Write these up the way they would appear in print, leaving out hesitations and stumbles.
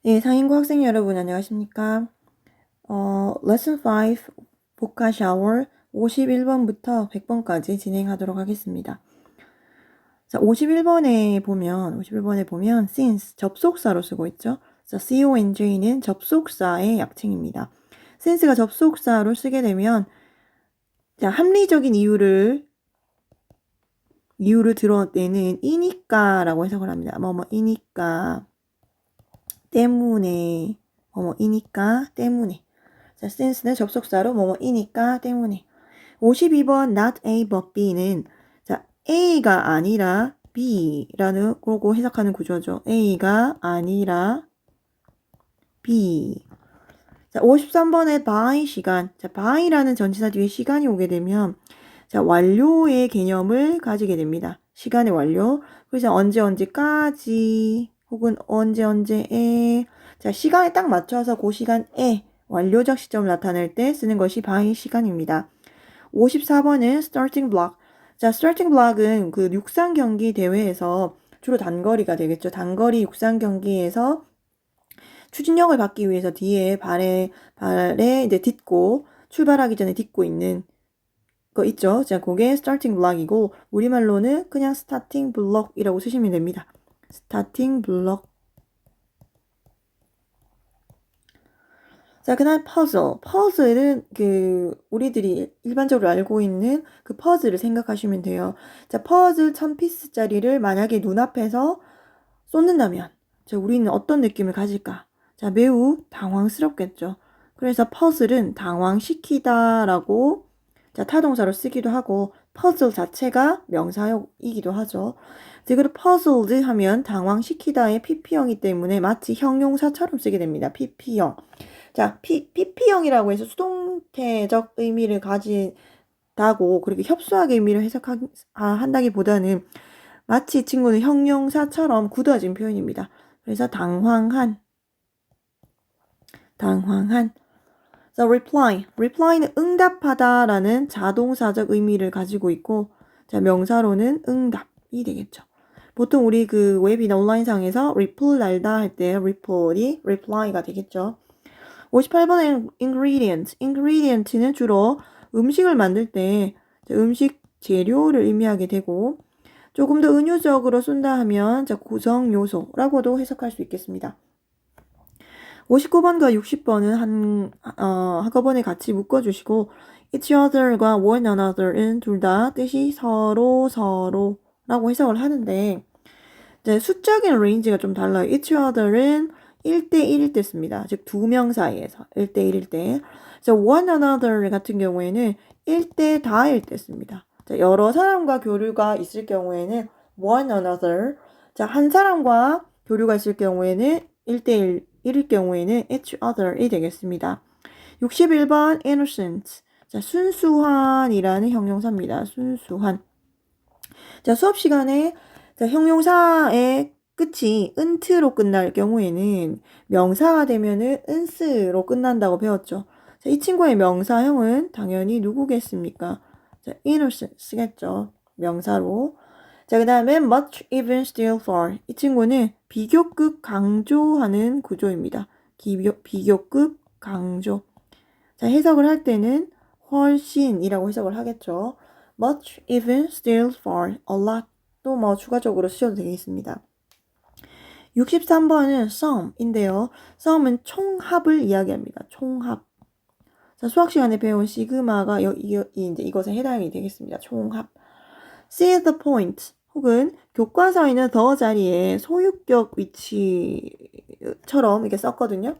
예, 상인고 학생 여러분 안녕하십니까? 레슨 5 보카 샤워 51번부터 100번까지 진행하도록 하겠습니다. 자, 51번에 보면 since 접속사로 쓰고 있죠. 자, conj는 접속사의 약칭입니다. since가 접속사로 쓰게 되면 자, 합리적인 이유를 드러내는 이니까라고 해석을 합니다. 뭐뭐이니까 때문에 뭐뭐이니까 때문에 자, since는 접속사로 뭐뭐이니까 때문에 52번 not A but B는 자, A가 아니라 B라는 거고 해석하는 구조죠. A가 아니라 B. 자, 53번의 by 시간. 자, by라는 전치사 뒤에 시간이 오게 되면 자, 완료의 개념을 가지게 됩니다. 시간의 완료. 그래서 언제 언제까지 혹은 언제 언제에 자, 시간에 딱 맞춰서 그 시간에 완료적 시점을 나타낼 때 쓰는 것이 by 시간입니다. 54번은 starting block. 자, starting block은 그 육상 경기 대회에서 주로 단거리가 되겠죠. 단거리 육상 경기에서 추진력을 받기 위해서 뒤에 발에 이제 딛고 출발하기 전에 딛고 있는 거 있죠. 자, 그게 starting block이고 우리말로는 그냥 starting block이라고 쓰시면 됩니다. starting block. 자, 그다음 퍼즐. 퍼즐은 그 우리들이 일반적으로 알고 있는 그 퍼즐을 생각하시면 돼요. 자, 퍼즐 1000피스짜리를 만약에 눈앞에서 쏟는다면 자, 우리는 어떤 느낌을 가질까? 자, 매우 당황스럽겠죠. 그래서 퍼즐은 당황시키다라고 자, 타동사로 쓰기도 하고 퍼즐 자체가 명사이기도 하죠. 그리고 puzzled 하면 당황시키다의 PP형이기 때문에 마치 형용사처럼 쓰게 됩니다. PP형. 자, PP형이라고 해서 수동태적 의미를 가진다고 그렇게 협소하게 의미를 해석한다기보다는 마치 이 친구는 형용사처럼 굳어진 표현입니다. 그래서 당황한. 자, reply는 응답하다라는 자동사적 의미를 가지고 있고 자, 명사로는 응답이 되겠죠. 보통 우리 그 웹이나 온라인상에서 reply 날다 할 때 reply가 되겠죠. 58번에 ingredient는 주로 음식을 만들 때 음식 재료를 의미하게 되고 조금 더 은유적으로 쓴다 하면 구성 요소라고도 해석할 수 있겠습니다. 59번과 60번은 한꺼번에 같이 묶어주시고 each other과 one another은 둘 다 뜻이 서로라고 해석을 하는데 이제 수적인 레인지가 좀 달라요. each other은 1대1일 때 씁니다. 즉 두 명 사이에서 1대1일 때. 자, one another 같은 경우에는 1대 다일 때 씁니다. 자, 여러 사람과 교류가 있을 경우에는 one another. 자, 한 사람과 교류가 있을 경우에는 1대1일 경우에는 each other이 되겠습니다. 61번 innocent. 자, 순수한이라는 형용사입니다. 순수한. 자, 수업 시간에 자, 형용사의 끝이 은트로 끝날 경우에는 명사가 되면은 은스로 끝난다고 배웠죠. 자, 이 친구의 명사형은 당연히 누구겠습니까? 자, innocent 쓰겠죠. 명사로. 자, 그 다음에 much, even, still, far. 이 친구는 비교급 강조하는 구조입니다. 비교급 강조. 자, 해석을 할 때는 훨씬이라고 해석을 하겠죠. much, even, still, far, a lot. 또 뭐 추가적으로 쓰셔도 되겠습니다. 63번은 sum인데요. sum은 총합을 이야기합니다. 총합. 자, 수학 시간에 배운 시그마가 이제 이것에 해당이 되겠습니다. 총합. see the point 혹은 교과서에 있는 the 자리에 소유격 위치처럼 이렇게 썼거든요.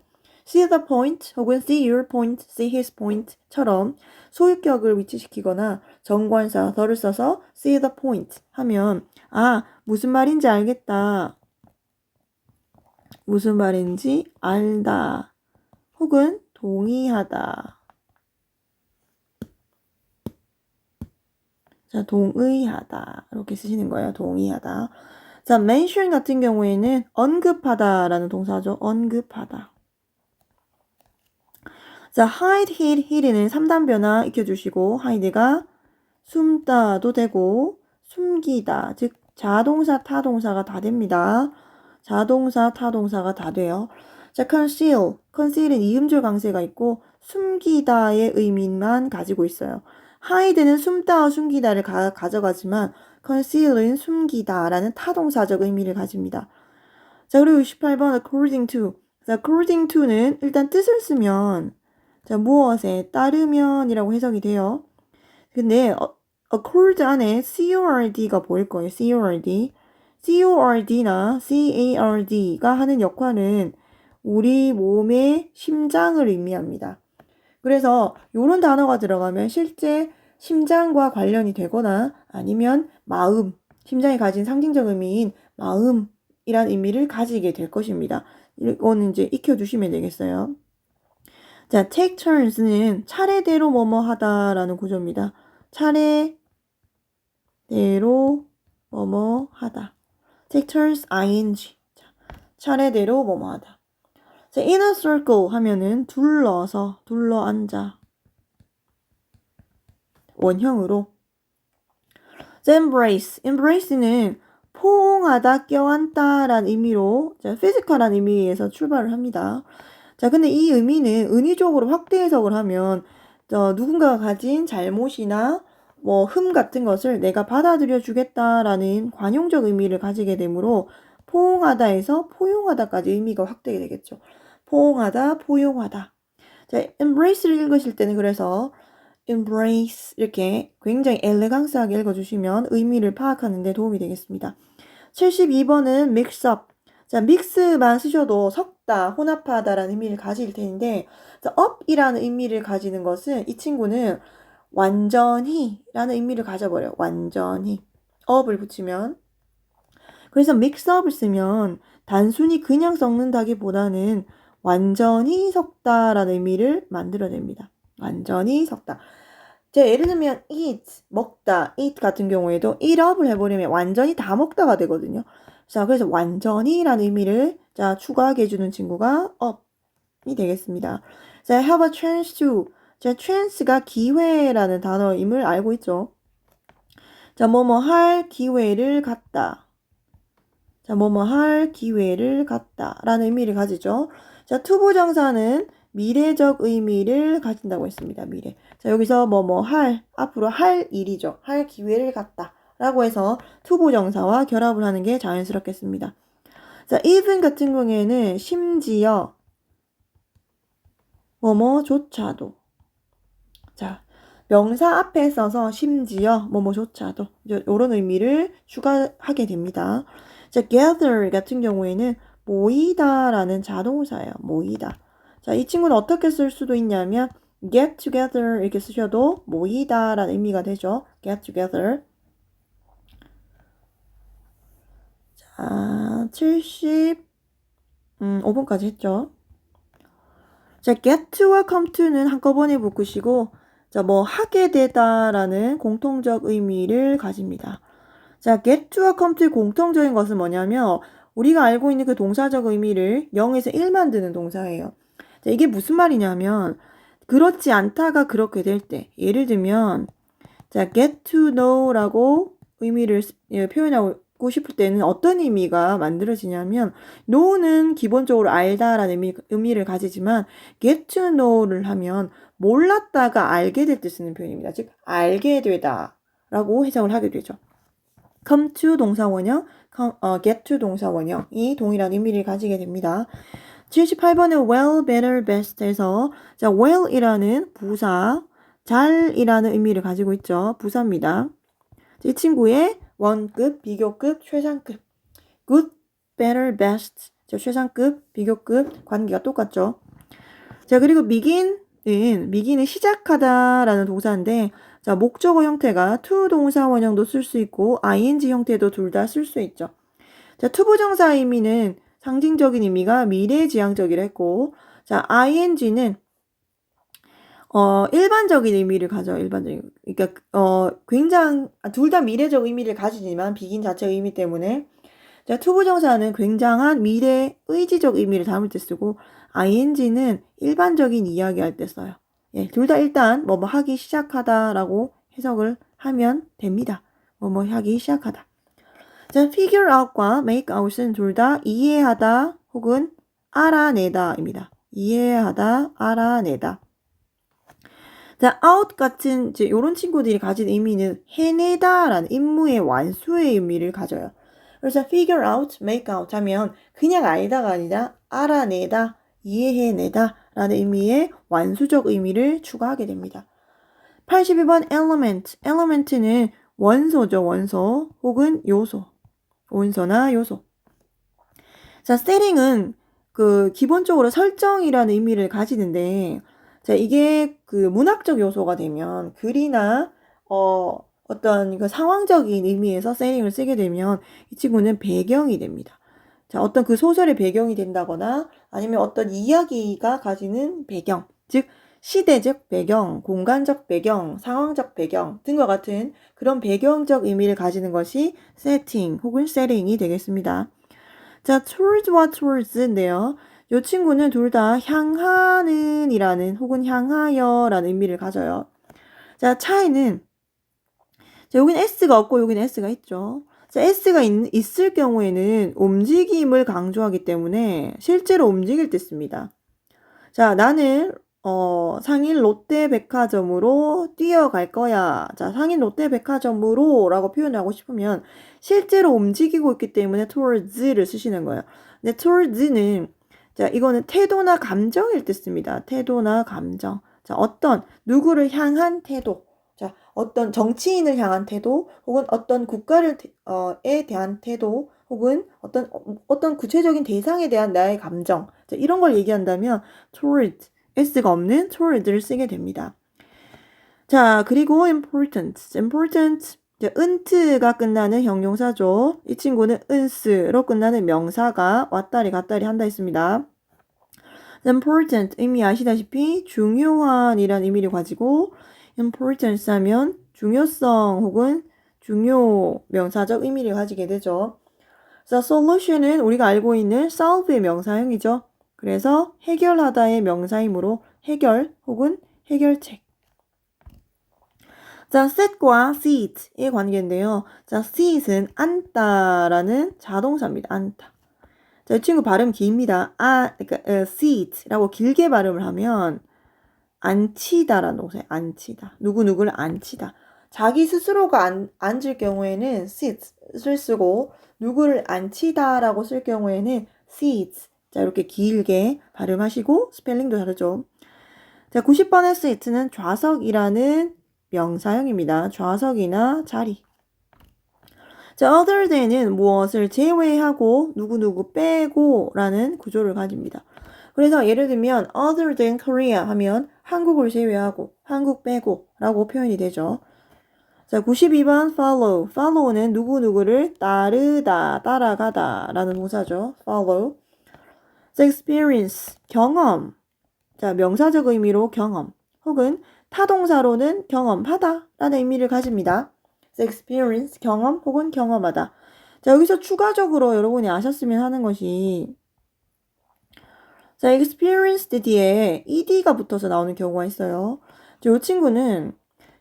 see the point 혹은 see your point, see his point처럼 소유격을 위치시키거나 정관사 the를 써서 see the point 하면 무슨 말인지 알겠다. 무슨 말인지 알다. 혹은 동의하다. 자, 동의하다. 이렇게 쓰시는 거예요. 동의하다. 자, mention 같은 경우에는 언급하다라는 동사죠. 언급하다. 자, hide, hid는 3단 변화 익혀주시고 hide가 숨다도 되고 숨기다. 즉 자동사, 타동사가 다 됩니다. 자동사, 타동사가 다 돼요. 자, conceal은 이음절 강세가 있고 숨기다의 의미만 가지고 있어요. hide는 숨다와 숨기다를 가져가지만 conceal은 숨기다라는 타동사적 의미를 가집니다. 자, 그리고 68번 according to. 자, according to는 일단 뜻을 쓰면 자, 무엇에 따르면이라고 해석이 돼요. 근데 accord 안에 cord가 보일 거예요. cord나 card가 하는 역할은 우리 몸의 심장을 의미합니다. 그래서 이런 단어가 들어가면 실제 심장과 관련이 되거나 아니면 마음, 심장이 가진 상징적 의미인 마음이란 의미를 가지게 될 것입니다. 이거는 이제 익혀두시면 되겠어요. 자, take turns는 차례대로 뭐뭐 하다라는 구조입니다. 차례대로 뭐뭐 하다. take turns ing. 자, 차례대로 뭐뭐 하다. 자, in a circle 하면은 둘러앉아. 원형으로. 자, embrace는 포옹하다, 껴안다라는 의미로 피지컬한 의미에서 출발을 합니다. 자, 근데 이 의미는 은유적으로 확대 해석을 하면 누군가가 가진 잘못이나 뭐 흠 같은 것을 내가 받아들여 주겠다라는 관용적 의미를 가지게 되므로 포옹하다에서 포용하다까지 의미가 확대가 되겠죠. 포옹하다, 포용하다. 자, embrace를 읽으실 때는 그래서 embrace 이렇게 굉장히 엘레강스하게 읽어주시면 의미를 파악하는 데 도움이 되겠습니다. 72번은 mix up. 자, mix만 쓰셔도 섞다, 혼합하다라는 의미를 가질 텐데 자, up이라는 의미를 가지는 것은 이 친구는 완전히 라는 의미를 가져버려요. 완전히. up을 붙이면. 그래서 mix up을 쓰면 단순히 그냥 섞는다기보다는 완전히 섞다라는 의미를 만들어냅니다. 완전히 섞다. 자, 예를 들면 eat, 먹다, eat 같은 경우에도 eat up을 해버리면 완전히 다 먹다가 되거든요. 자, 그래서 완전히라는 의미를 자 추가하게 해주는 친구가 up이 되겠습니다. 자, have a chance to. 자, chance가 기회라는 단어임을 알고 있죠. 자, 뭐뭐 할 기회를 갖다. 자, 뭐뭐 할 기회를 갖다 라는 의미를 가지죠. 자, 투부정사는 미래적 의미를 가진다고 했습니다. 미래. 자, 여기서 뭐뭐 할, 앞으로 할 일이죠. 할 기회를 갖다 라고 해서 투부정사와 결합을 하는 게 자연스럽겠습니다. 자, even 같은 경우에는 심지어 뭐뭐조차도. 자, 명사 앞에 써서 심지어 뭐뭐조차도 이런 의미를 추가하게 됩니다. 자, gather 같은 경우에는 모이다라는 자동사예요. 모이다. 자, 이 친구는 어떻게 쓸 수도 있냐면 get together 이렇게 쓰셔도 모이다라는 의미가 되죠. get together. 자, 75분까지 했죠. 자, get to와 come to는 한꺼번에 묶으시고 자, 뭐 하게 되다라는 공통적 의미를 가집니다. 자, get to와 come to의 공통적인 것은 뭐냐면 우리가 알고 있는 그 동사적 의미를 0에서 1 만드는 동사예요. 자, 이게 무슨 말이냐면 그렇지 않다가 그렇게 될 때 예를 들면 자, get to know라고 의미를 표현하고 싶을 때는 어떤 의미가 만들어지냐면 know는 기본적으로 알다라는 의미를 가지지만 get to know를 하면 몰랐다가 알게 될 때 쓰는 표현입니다. 즉 알게 되다 라고 해석을 하게 되죠. come to 동사 원형, get to 동사 원형이 동일한 의미를 가지게 됩니다. 78번에 well, better, best에서 자, well이라는 부사, 잘이라는 의미를 가지고 있죠. 부사입니다. 이 친구의 원급, 비교급, 최상급, good, better, best, 최상급, 비교급 관계가 똑같죠. 자, 그리고 begin은 시작하다라는 동사인데 자, 목적어 형태가 to 동사 원형도 쓸 수 있고 ing 형태도 둘 다 쓸 수 있죠. 자, 투부정사 의미는 상징적인 의미가 미래지향적이라 했고 자, ing는 일반적인 의미를 가져. 일반적인. 그러니까 굉장히 둘 다 미래적 의미를 가지지만 비긴 자체 의미 때문에 자, 투부정사는 굉장한 미래 의지적 의미를 담을 때 쓰고 ing는 일반적인 이야기할 때 써요. 예, 둘 다 일단 뭐뭐 하기 시작하다라고 해석을 하면 됩니다. 뭐뭐 하기 시작하다. 자, figure out과 make out은 둘 다 이해하다 혹은 알아내다입니다. 이해하다, 알아내다. 자, out 같은 이제 이런 친구들이 가진 의미는 해내다라는 임무의 완수의 의미를 가져요. 그래서 figure out, make out 하면 그냥 알다가 아니라 알아내다, 이해해내다 라는 의미의 완수적 의미를 추가하게 됩니다. 82번 element. element는 원소죠, 원소 혹은 요소. 원소나 요소. 자, setting은 그 기본적으로 설정이라는 의미를 가지는데 자, 이게 그 문학적 요소가 되면 글이나 어떤 그 상황적인 의미에서 setting을 쓰게 되면 이 친구는 배경이 됩니다. 자, 어떤 그 소설의 배경이 된다거나 아니면 어떤 이야기가 가지는 배경, 즉 시대적 배경, 공간적 배경, 상황적 배경 등과 같은 그런 배경적 의미를 가지는 것이 setting 혹은 setting이 되겠습니다. 자, towards와 towards인데요. 이 친구는 둘 다 향하는 이라는 혹은 향하여 라는 의미를 가져요. 자, 차이는 자, 여기는 S가 없고 여기는 S가 있죠. 자, S가 있을 경우에는 움직임을 강조하기 때문에 실제로 움직일 때 씁니다. 자, 나는 상인 롯데백화점으로 뛰어갈 거야. 자, 상인 롯데백화점으로 라고 표현을 하고 싶으면 실제로 움직이고 있기 때문에 towards를 쓰시는 거예요. 근데 towards는 자, 이거는 태도나 감정일 때 씁니다. 태도나 감정. 자, 어떤 누구를 향한 태도. 자, 어떤 정치인을 향한 태도 혹은 어떤 국가를 에 대한 태도 혹은 어떤 구체적인 대상에 대한 나의 감정. 자, 이런 걸 얘기한다면 toward, s가 없는 toward를 쓰게 됩니다. 자, 그리고 important. important. 은트가 끝나는 형용사죠. 이 친구는 은스로 끝나는 명사가 왔다리 갔다리 한다 했습니다. important 의미 아시다시피 중요한이란 의미를 가지고 importance 하면 중요성 혹은 중요 명사적 의미를 가지게 되죠. 그래서 solution은 우리가 알고 있는 solve의 명사형이죠. 그래서 해결하다의 명사이므로 해결 혹은 해결책. 자, set과 seat의 관계인데요. 자, seat은 앉다라는 자동사입니다. 앉다. 자, 이 친구 발음 깁니다. 그러니까 seat라고 길게 발음을 하면 앉히다라는 동사예요. 앉히다. 누구누구를 앉히다. 자기 스스로가 앉을 경우에는 sit을 쓰고 누구를 앉히다라고 쓸 경우에는 seats. 자, 이렇게 길게 발음하시고 스펠링도 다르죠. 자, 90번의 sit는 좌석이라는 명사형입니다. 좌석이나 자리. 자, other than은 무엇을 제외하고 누구누구 빼고 라는 구조를 가집니다. 그래서 예를 들면 other than Korea 하면 한국을 제외하고 한국 빼고 라고 표현이 되죠. 자, 92번 follow. follow는 누구누구를 따르다, 따라가다 라는 동사죠. follow. 자, experience. 경험. 자, 명사적 의미로 경험 혹은 타동사로는 경험하다 라는 의미를 가집니다. experience, 경험 혹은 경험하다. 자, 여기서 추가적으로 여러분이 아셨으면 하는 것이 자, experienced 뒤에 ed가 붙어서 나오는 경우가 있어요. 이 친구는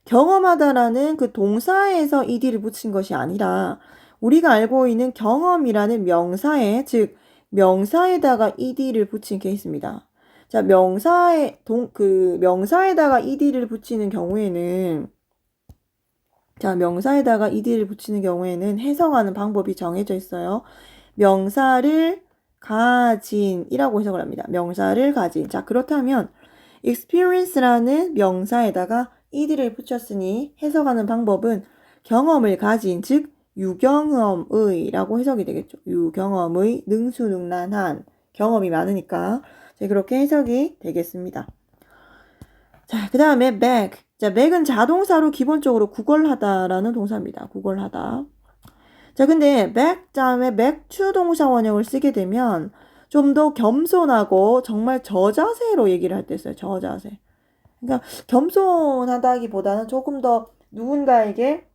경험하다라는 그 동사에서 ed를 붙인 것이 아니라 우리가 알고 있는 경험이라는 명사에 즉 명사에다가 ed를 붙인 케이스입니다. 자, 명사에다가 ed를 붙이는 경우에는 자, 명사에다가 ed를 붙이는 경우에는 해석하는 방법이 정해져 있어요. 명사를 가진이라고 해석을 합니다. 명사를 가진. 자, 그렇다면 experience라는 명사에다가 ed를 붙였으니 해석하는 방법은 경험을 가진, 즉 유경험의라고 해석이 되겠죠. 유경험의, 능수능란한, 경험이 많으니까 그렇게 해석이 되겠습니다. 자, 그 다음에 beg. 자, beg은 자동사로 기본적으로 구걸하다라는 동사입니다. 구걸하다. 자, 근데 beg 다음에 맥주 동사 원형을 쓰게 되면 좀 더 겸손하고 정말 저자세로 얘기를 할 때 써요. 저자세. 그러니까 겸손하다기보다는 조금 더 누군가에게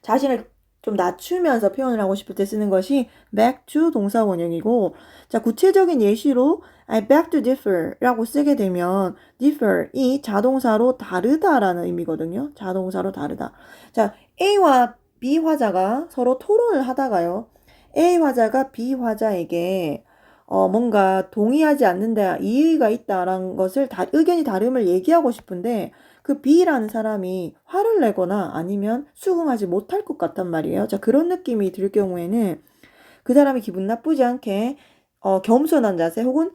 자신을 좀 낮추면서 표현을 하고 싶을 때 쓰는 것이 맥주 동사 원형이고, 자, 구체적인 예시로 I beg to differ 라고 쓰게 되면 differ 이 자동사로 다르다라는 의미거든요. 자동사로 다르다. 자, A와 B 화자가 서로 토론을 하다가요. A 화자가 B 화자에게 뭔가 동의하지 않는다, 이의가 있다라는 것을 의견이 다름을 얘기하고 싶은데 그 B라는 사람이 화를 내거나 아니면 수긍하지 못할 것 같단 말이에요. 자, 그런 느낌이 들 경우에는 그 사람이 기분 나쁘지 않게 겸손한 자세 혹은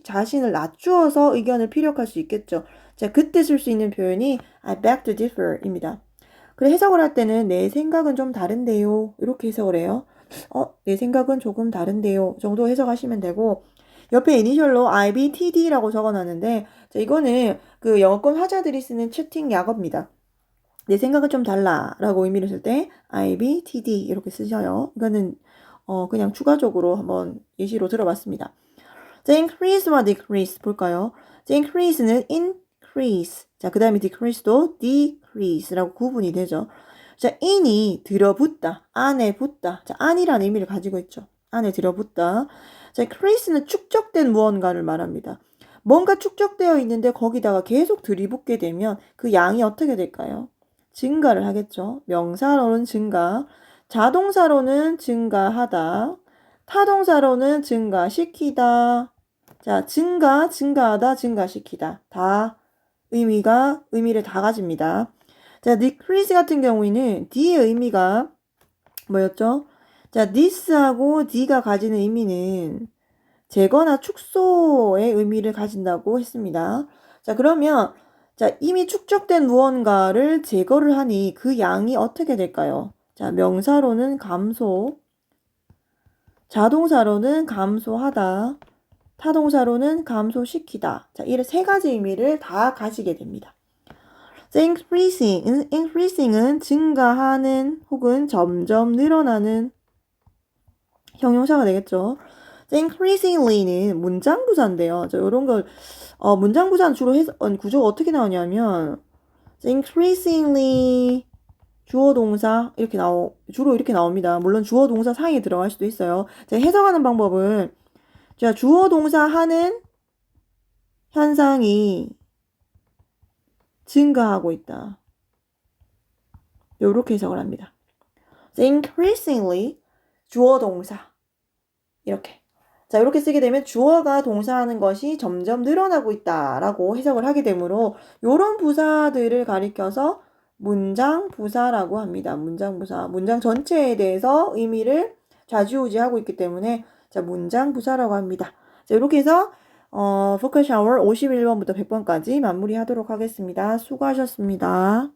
자신을 낮추어서 의견을 피력할 수 있겠죠. 자, 그때 쓸 수 있는 표현이 I beg to differ입니다. 그래, 해석을 할 때는 내 생각은 좀 다른데요. 이렇게 해석을 해요. 내 생각은 조금 다른데요. 정도 해석하시면 되고, 옆에 이니셜로 IBTD라고 적어놨는데, 자, 이거는 그 영어권 화자들이 쓰는 채팅 약어입니다. 내 생각은 좀 달라 라고 의미를 쓸 때 IBTD 이렇게 쓰셔요. 이거는 그냥 추가적으로 한번 예시로 들어봤습니다. 자, increase와 decrease 볼까요? 자, increase는 increase. 자, 그 다음에 decrease도 decrease라고 구분이 되죠. 자, in이 들어붙다, 안에 붙다. 자, 안이라는 의미를 가지고 있죠. 안에 들어붙다. 자, increase는 축적된 무언가를 말합니다. 뭔가 축적되어 있는데 거기다가 계속 들이붓게 되면 그 양이 어떻게 될까요? 증가를 하겠죠. 명사로는 증가, 자동사로는 증가하다, 타동사로는 증가시키다. 자, 증가하다, 증가시키다. 다 의미를 다 가집니다. 자, decrease 같은 경우에는 D의 의미가 뭐였죠? 자, this하고 D가 가지는 의미는 제거나 축소의 의미를 가진다고 했습니다. 자, 그러면 자, 이미 축적된 무언가를 제거를 하니 그 양이 어떻게 될까요? 자, 명사로는 감소, 자동사로는 감소하다, 타동사로는 감소시키다. 자, 이런 세 가지 의미를 다 가지게 됩니다. 자, increasing은 증가하는 혹은 점점 늘어나는 형용사가 되겠죠. 자, increasingly는 문장부사인데요. 자, 이런 걸 문장부사는 주로 구조가 어떻게 나오냐면 자, increasingly 주어 동사 주로 이렇게 나옵니다. 물론 주어 동사 사이에 들어갈 수도 있어요. 자, 해석하는 방법은 자, 주어 동사 하는 현상이 증가하고 있다. 이렇게 해석을 합니다. increasingly 주어 동사 이렇게. 자, 이렇게 쓰게 되면 주어가 동사하는 것이 점점 늘어나고 있다라고 해석을 하게 되므로 이런 부사들을 가리켜서 문장 부사라고 합니다. 문장 부사. 문장 전체에 대해서 의미를 좌지우지하고 있기 때문에 자, 문장 부사라고 합니다. 자, 이렇게 해서 포커 샤워 51번부터 100번까지 마무리하도록 하겠습니다. 수고하셨습니다.